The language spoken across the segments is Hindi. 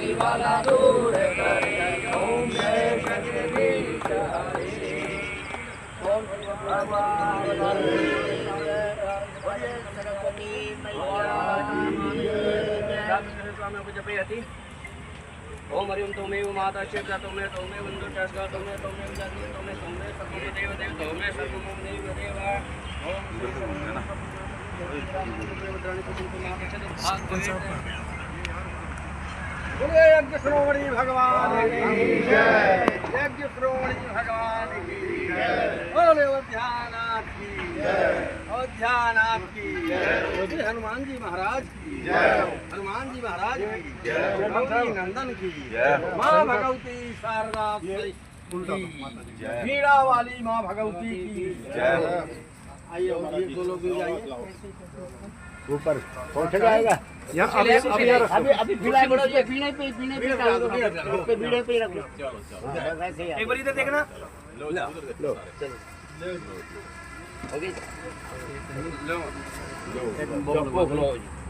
शक्ति वाला दूर कर ओम जय जगदीश हरे ओम सरस्वती मैया ओम हरिओम तोमेव माता शिवा तोमेव तोमेव वंदुष्टा तोमेव तोमेव जाति तोमेव तोमेव सकुले देव देव तोमेव सर्वमं देव देव ओम बोले यज्ञ श्रोमणी भगवान की जय यज्ञ श्रोमणी भगवान की जय बोले ध्यानाथ की जय ध्यानाथ की जय हनुमान जी महाराज की जय हनुमान जी महाराज की जय भगवती नंदन की जय माँ भगवती शारदा की वीणा वाली माँ भगवती की जय आइए दो लोग भी जाइए ऊपर कौन से जाएगा यहाँ अभी वीणा पे रख लो एक बार इधर देखना लो लो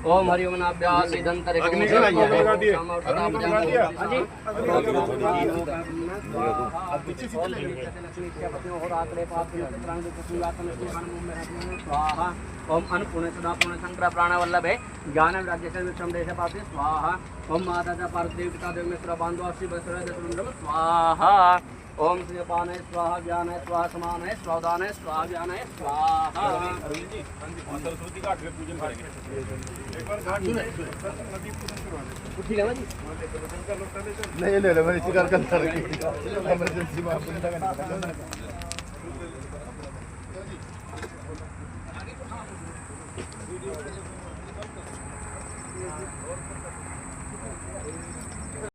ओम हरिओम नाभ्यास सिद्धंतर अग्नि का लगा दिए ओम अन्नपूर्ण सदा पूर्ण संक्र प्राणवल्लभे ज्ञान राज्य संदेश पाते स्वाहा ओम माता पार्थिव पिता देव मित्र बांधव शिव स्वाहा ओम श्रीपान स्वाहा ज्ञान स्वाहा समान है स्वादान है स्वाहा ज्ञान है स्वाहा सरस्वती का पूजन करेंगे एक बार नहीं ले मैंने शिकार करता इमरजेंसी में आपको